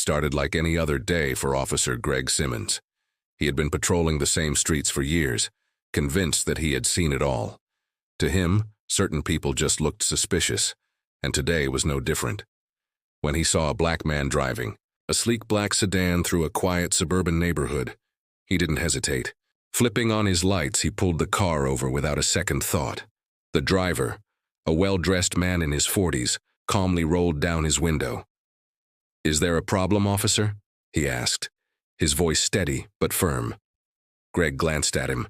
started like any other day for Officer Greg Simmons. He had been patrolling the same streets for years, convinced that he had seen it all. To him, certain people just looked suspicious, and today was no different. When he saw a black man driving, a sleek black sedan through a quiet suburban neighborhood, he didn't hesitate. Flipping on his lights, he pulled the car over without a second thought. The driver, a well-dressed man in his 40s, calmly rolled down his window. "Is there a problem, officer?" he asked, his voice steady but firm. Greg glanced at him,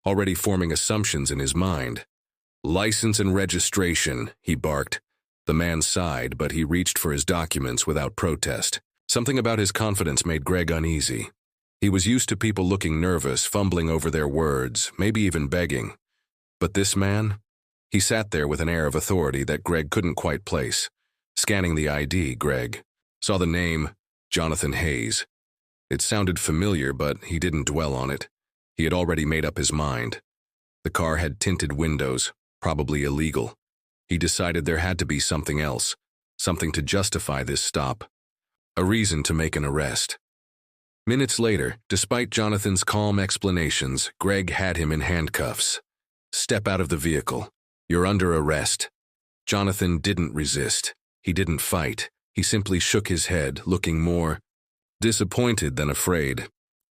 already forming assumptions in his mind. "License and registration," he barked. The man sighed, but he reached for his documents without protest. Something about his confidence made Greg uneasy. He was used to people looking nervous, fumbling over their words, maybe even begging. But this man? He sat there with an air of authority that Greg couldn't quite place. Scanning the ID, Greg saw the name Jonathan Hayes. It sounded familiar, but he didn't dwell on it. He had already made up his mind. The car had tinted windows, probably illegal. He decided there had to be something else, something to justify this stop. A reason to make an arrest. Minutes later, despite Jonathan's calm explanations, Greg had him in handcuffs. "Step out of the vehicle. You're under arrest." Jonathan didn't resist. He didn't fight. He simply shook his head, looking more disappointed than afraid.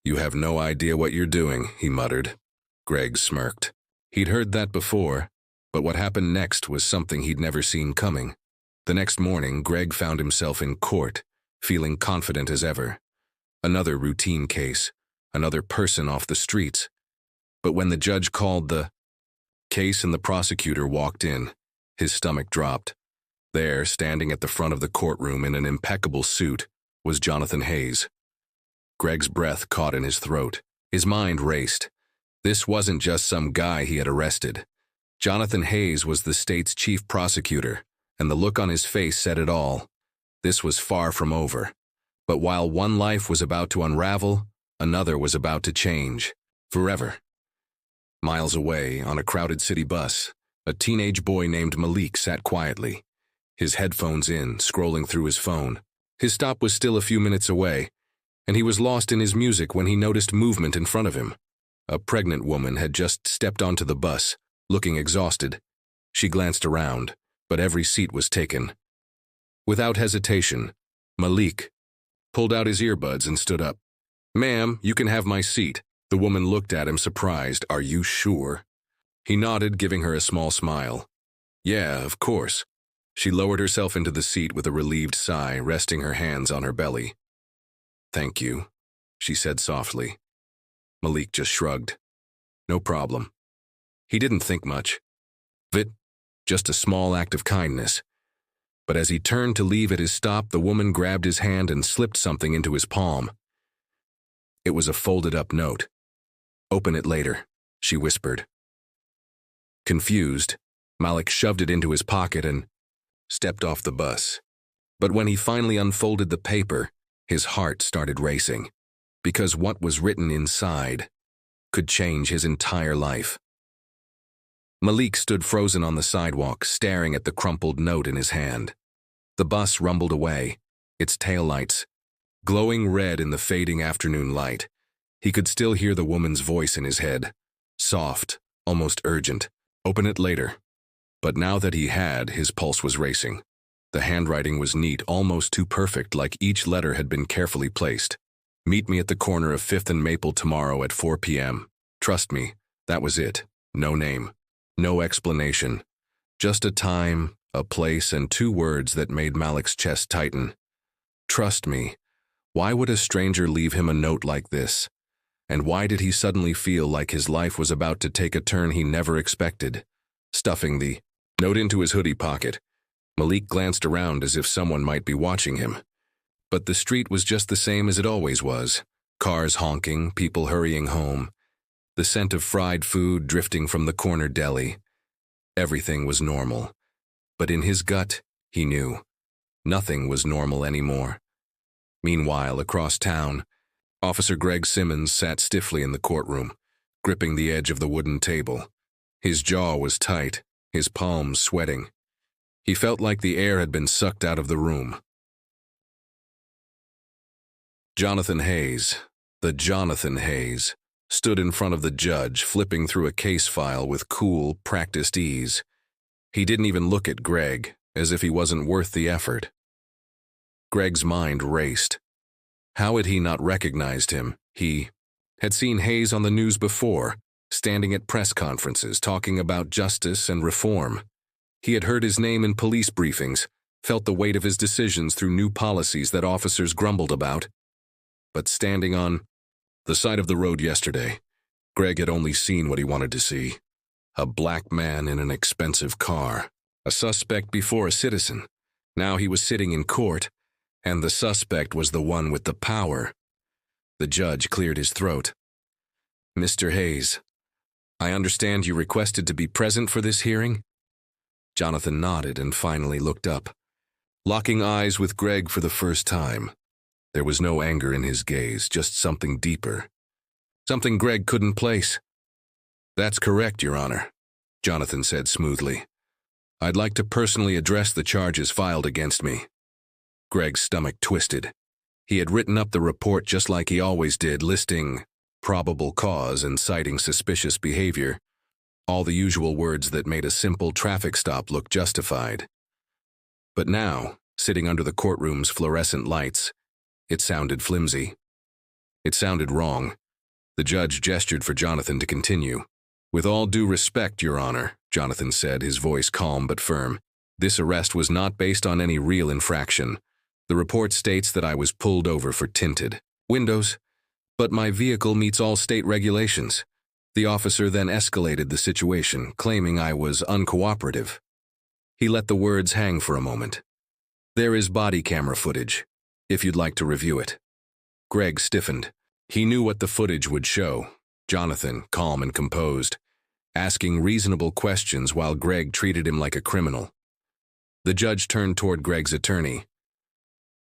"You have no idea what you're doing," he muttered. Greg smirked. He'd heard that before, but what happened next was something he'd never seen coming. The next morning, Greg found himself in court, feeling confident as ever. Another routine case, another person off the streets. But when the judge called the case and the prosecutor walked in, his stomach dropped. There, standing at the front of the courtroom in an impeccable suit, was Jonathan Hayes. Greg's breath caught in his throat. His mind raced. This wasn't just some guy he had arrested. Jonathan Hayes was the state's chief prosecutor, and the look on his face said it all. This was far from over. But while one life was about to unravel, another was about to change. Forever. Miles away, on a crowded city bus, a teenage boy named Malik sat quietly, his headphones in, scrolling through his phone. His stop was still a few minutes away, and he was lost in his music when he noticed movement in front of him. A pregnant woman had just stepped onto the bus, looking exhausted. She glanced around, but every seat was taken. Without hesitation, Malik pulled out his earbuds and stood up. "Ma'am, you can have my seat." The woman looked at him surprised. "Are you sure?" He nodded, giving her a small smile. "Yeah, of course." She lowered herself into the seat with a relieved sigh, resting her hands on her belly. "Thank you," she said softly. Malik just shrugged. "No problem." He didn't think much. Just a small act of kindness. But as he turned to leave at his stop, the woman grabbed his hand and slipped something into his palm. It was a folded-up note. "Open it later," she whispered. Confused, Malik shoved it into his pocket and stepped off the bus. But when he finally unfolded the paper, his heart started racing, because what was written inside could change his entire life. Malik stood frozen on the sidewalk, staring at the crumpled note in his hand. The bus rumbled away, its taillights glowing red in the fading afternoon light. He could still hear the woman's voice in his head, soft, almost urgent. "Open it later." But now that he had, his pulse was racing. The handwriting was neat, almost too perfect, like each letter had been carefully placed. "Meet me at the corner of 5th and Maple tomorrow at 4 p.m. Trust me, that was it. No name. No explanation. Just a time, a place, and 2 words that made Malik's chest tighten. Trust me. Why would a stranger leave him a note like this? And why did he suddenly feel like his life was about to take a turn he never expected? Stuffing the note into his hoodie pocket, Malik glanced around as if someone might be watching him. But the street was just the same as it always was. Cars honking, people hurrying home. The scent of fried food drifting from the corner deli. Everything was normal. But in his gut, he knew. Nothing was normal anymore. Meanwhile, across town, Officer Greg Simmons sat stiffly in the courtroom, gripping the edge of the wooden table. His jaw was tight, his palms sweating. He felt like the air had been sucked out of the room. Jonathan Hayes, the Jonathan Hayes, stood in front of the judge, flipping through a case file with cool, practiced ease. He didn't even look at Greg, as if he wasn't worth the effort. Greg's mind raced. How had he not recognized him? He had seen Hayes on the news before, standing at press conferences, talking about justice and reform. He had heard his name in police briefings, felt the weight of his decisions through new policies that officers grumbled about. But standing on the side of the road yesterday, Greg had only seen what he wanted to see. A black man in an expensive car. A suspect before a citizen. Now he was sitting in court, and the suspect was the one with the power. The judge cleared his throat. "Mr. Hayes, I understand you requested to be present for this hearing?" Jonathan nodded and finally looked up, locking eyes with Greg for the first time. There was no anger in his gaze, just something deeper. Something Greg couldn't place. "That's correct, Your Honor," Jonathan said smoothly. "I'd like to personally address the charges filed against me." Greg's stomach twisted. He had written up the report just like he always did, listing probable cause and citing suspicious behavior, all the usual words that made a simple traffic stop look justified. But now, sitting under the courtroom's fluorescent lights, it sounded flimsy. It sounded wrong. The judge gestured for Jonathan to continue. "With all due respect, Your Honor," Jonathan said, his voice calm but firm, "this arrest was not based on any real infraction. The report states that I was pulled over for tinted windows, but my vehicle meets all state regulations." The officer then escalated the situation, claiming I was uncooperative. He let the words hang for a moment. "There is body camera footage, if you'd like to review it." Greg stiffened. He knew what the footage would show. Jonathan, calm and composed, asking reasonable questions while Greg treated him like a criminal. The judge turned toward Greg's attorney.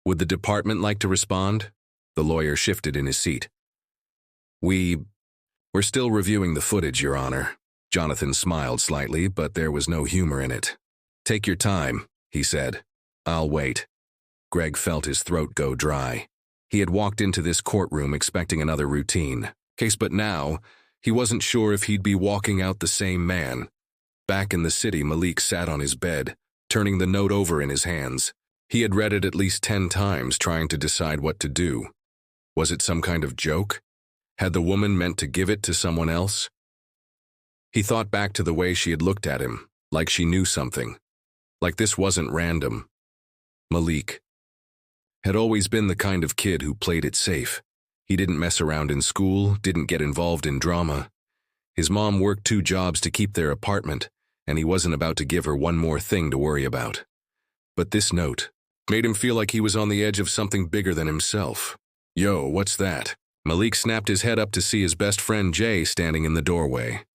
"Would the department like to respond?" The lawyer shifted in his seat. We're still reviewing the footage, Your Honor." Jonathan smiled slightly, but there was no humor in it. "Take your time," he said. "I'll wait." Greg felt his throat go dry. He had walked into this courtroom expecting another routine case, but now he wasn't sure if he'd be walking out the same man. Back in the city, Malik sat on his bed, turning the note over in his hands. He had read it at least 10 times, trying to decide what to do. Was it some kind of joke? Had the woman meant to give it to someone else? He thought back to the way she had looked at him, like she knew something. Like this wasn't random. Malik had always been the kind of kid who played it safe. He didn't mess around in school, didn't get involved in drama. His mom worked 2 jobs to keep their apartment, and he wasn't about to give her one more thing to worry about. But this note made him feel like he was on the edge of something bigger than himself. "Yo, what's that?" Malik snapped his head up to see his best friend Jay standing in the doorway.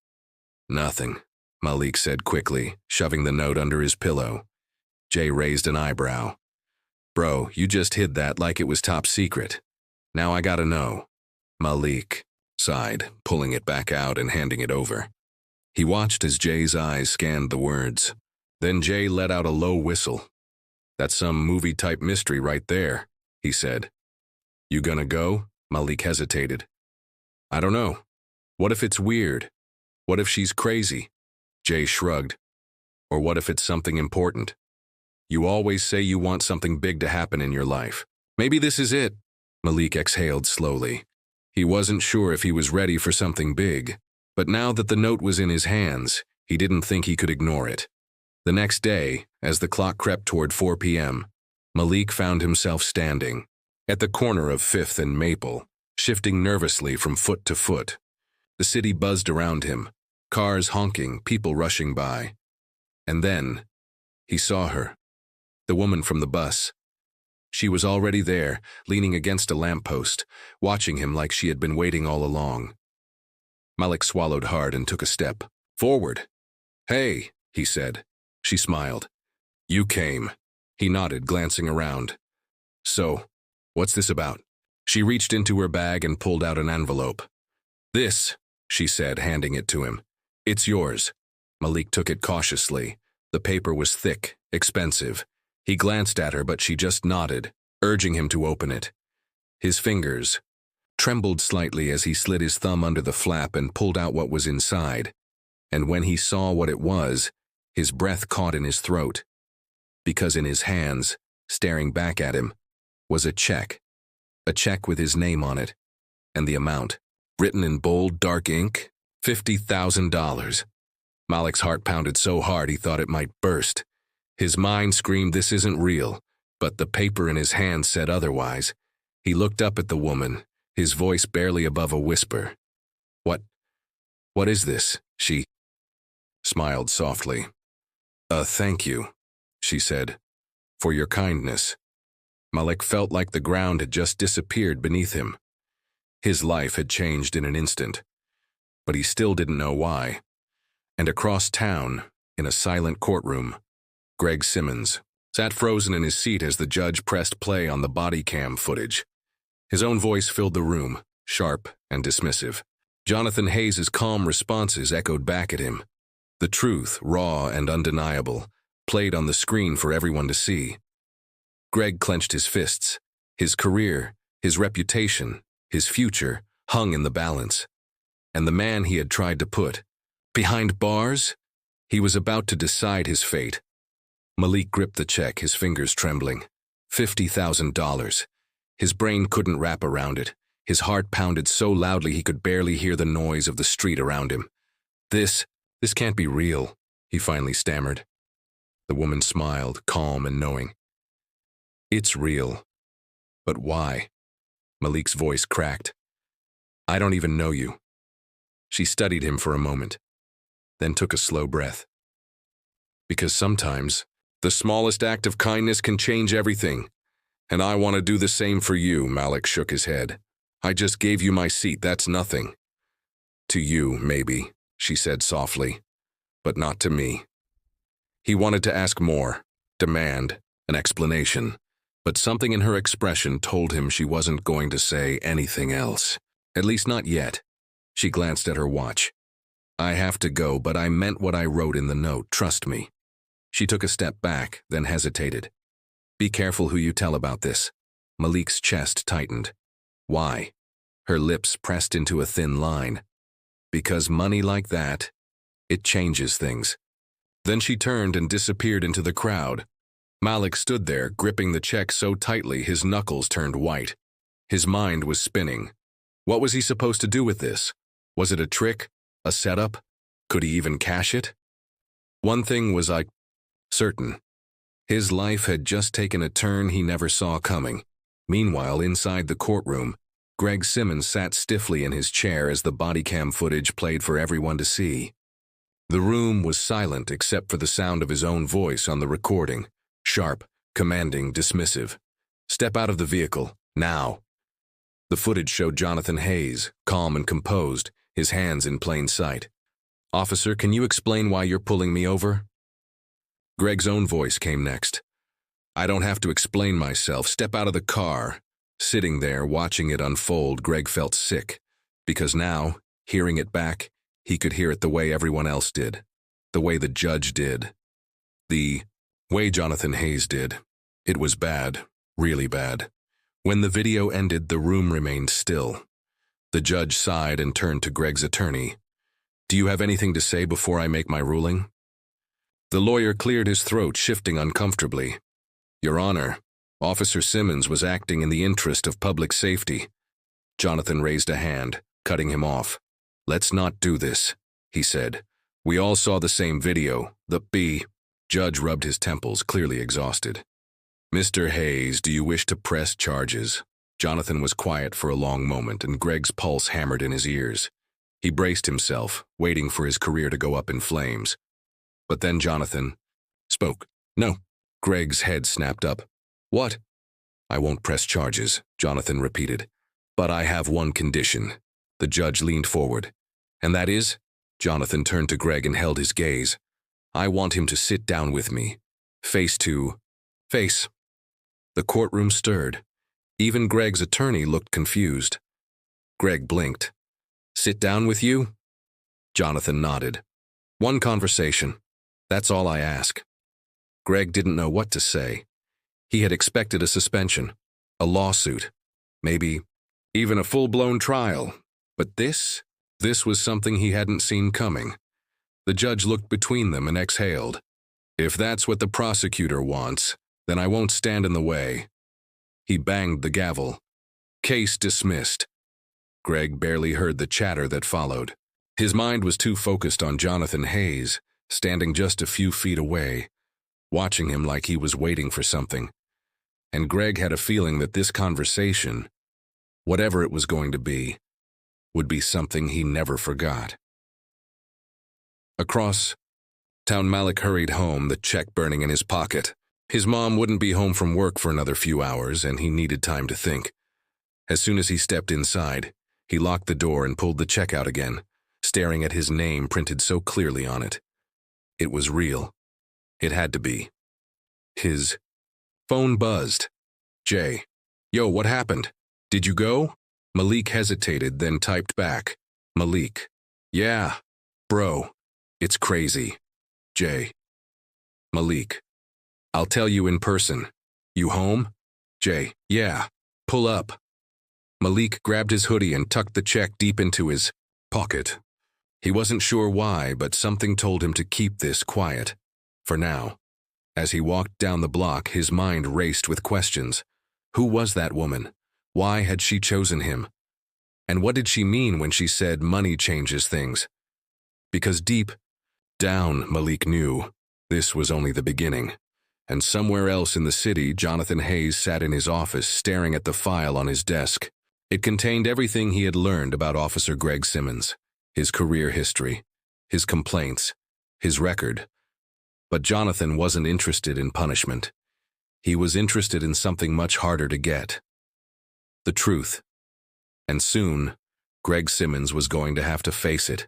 "Nothing," Malik said quickly, shoving the note under his pillow. Jay raised an eyebrow. "Bro, you just hid that like it was top secret. Now I gotta know." Malik sighed, pulling it back out and handing it over. He watched as Jay's eyes scanned the words. Then Jay let out a low whistle. "That's some movie-type mystery right there," he said. "You gonna go?" Malik hesitated. "I don't know. What if it's weird? What if she's crazy?" Jay shrugged. "Or what if it's something important? You always say you want something big to happen in your life. Maybe this is it." Malik exhaled slowly. He wasn't sure if he was ready for something big, but now that the note was in his hands, he didn't think he could ignore it. The next day, as the clock crept toward 4 p.m., Malik found himself standing at the corner of 5th and Maple, shifting nervously from foot to foot. The city buzzed around him, cars honking, people rushing by. And then, he saw her, the woman from the bus. She was already there, leaning against a lamppost, watching him like she had been waiting all along. Malik swallowed hard and took a step forward. "Hey," he said. She smiled. "You came." He nodded, glancing around. "So, what's this about?" She reached into her bag and pulled out an envelope. "This," she said, handing it to him. "It's yours." Malik took it cautiously. The paper was thick, expensive. He glanced at her, but she just nodded, urging him to open it. His fingers trembled slightly as he slid his thumb under the flap and pulled out what was inside. And when he saw what it was, his breath caught in his throat, because in his hands, staring back at him, was a check with his name on it, and the amount, written in bold, dark ink, $50,000. Malik's heart pounded so hard he thought it might burst. His mind screamed, "This isn't real," but the paper in his hand said otherwise. He looked up at the woman, his voice barely above a whisper. What is this?" She smiled softly. Thank you," she said, "for your kindness." Malik felt like the ground had just disappeared beneath him. His life had changed in an instant, but he still didn't know why. And across town, in a silent courtroom, Greg Simmons sat frozen in his seat as the judge pressed play on the body cam footage. His own voice filled the room, sharp and dismissive. Jonathan Hayes' calm responses echoed back at him. The truth, raw and undeniable, played on the screen for everyone to see. Greg clenched his fists. His career, his reputation, his future hung in the balance. And the man he had tried to put behind bars, he was about to decide his fate. Malik gripped the check, his fingers trembling. $50,000. His brain couldn't wrap around it. His heart pounded so loudly he could barely hear the noise of the street around him. This can't be real," he finally stammered. The woman smiled, calm and knowing. "It's real. But why?" Malik's voice cracked. "I don't even know you." She studied him for a moment, then took a slow breath. "Because sometimes, the smallest act of kindness can change everything. And I want to do the same for you," Malik shook his head. "I just gave you my seat, that's nothing." "To you, maybe," she said softly, "but not to me." He wanted to ask more, demand an explanation, but something in her expression told him she wasn't going to say anything else. At least not yet. She glanced at her watch. "I have to go, but I meant what I wrote in the note, trust me." She took a step back, then hesitated. "Be careful who you tell about this." Malik's chest tightened. "Why?" Her lips pressed into a thin line. "Because money like that, it changes things." Then she turned and disappeared into the crowd. Malik stood there, gripping the check so tightly his knuckles turned white. His mind was spinning. What was he supposed to do with this? Was it a trick? A setup? Could he even cash it? One thing was certain. His life had just taken a turn he never saw coming. Meanwhile, inside the courtroom, Greg Simmons sat stiffly in his chair as the body cam footage played for everyone to see. The room was silent except for the sound of his own voice on the recording, sharp, commanding, dismissive. "Step out of the vehicle, now." The footage showed Jonathan Hayes, calm and composed, his hands in plain sight. "Officer, can you explain why you're pulling me over?" Greg's own voice came next. "I don't have to explain myself. Step out of the car." Sitting there, watching it unfold, Greg felt sick, because now, hearing it back, he could hear it the way everyone else did, the way the judge did, the way Jonathan Hayes did. It was bad, really bad. When the video ended, the room remained still. The judge sighed and turned to Greg's attorney. "Do you have anything to say before I make my ruling?" The lawyer cleared his throat, shifting uncomfortably. "Your Honor, Officer Simmons was acting in the interest of public safety." Jonathan raised a hand, cutting him off. "Let's not do this," he said. "We all saw the same video. The Judge rubbed his temples, clearly exhausted. "Mr. Hayes, do you wish to press charges?" Jonathan was quiet for a long moment, and Greg's pulse hammered in his ears. He braced himself, waiting for his career to go up in flames. But then Jonathan spoke. "No." Greg's head snapped up. "What?" "I won't press charges," Jonathan repeated. "But I have one condition." The judge leaned forward. "And that is?" Jonathan turned to Greg and held his gaze. "I want him to sit down with me, face to face." The courtroom stirred. Even Greg's attorney looked confused. Greg blinked. "Sit down with you?" Jonathan nodded. "One conversation. That's all I ask." Greg didn't know what to say. He had expected a suspension, a lawsuit, Maybe even a full-blown trial. But this was something he hadn't seen coming. The judge looked between them and exhaled. If that's what the prosecutor wants, then I won't stand in the way. He banged the gavel. Case dismissed. Greg barely heard the chatter that followed. His mind was too focused on Jonathan Hayes, standing just a few feet away, watching him like he was waiting for something. And Greg had a feeling that this conversation, whatever it was going to be, would be something he never forgot. Across town, Malik hurried home, the check burning in his pocket. His mom wouldn't be home from work for another few hours, and he needed time to think. As soon as he stepped inside, he locked the door and pulled the check out again, staring at his name printed so clearly on it. It was real. It had to be. His phone buzzed. Jay. Yo, what happened? Did you go? Malik hesitated, then typed back. Malik. Yeah. Bro. It's crazy. Jay. Malik. I'll tell you in person. You home? Jay. Yeah. Pull up. Malik grabbed his hoodie and tucked the check deep into his pocket. He wasn't sure why, but something told him to keep this quiet. For now. As he walked down the block, his mind raced with questions. Who was that woman? Why had she chosen him? And what did she mean when she said money changes things? Because deep down, Malik knew this was only the beginning. And somewhere else in the city, Jonathan Hayes sat in his office staring at the file on his desk. It contained everything he had learned about Officer Greg Simmons, his career history, his complaints, his record. But Jonathan wasn't interested in punishment. He was interested in something much harder to get. The truth. And soon, Greg Simmons was going to have to face it.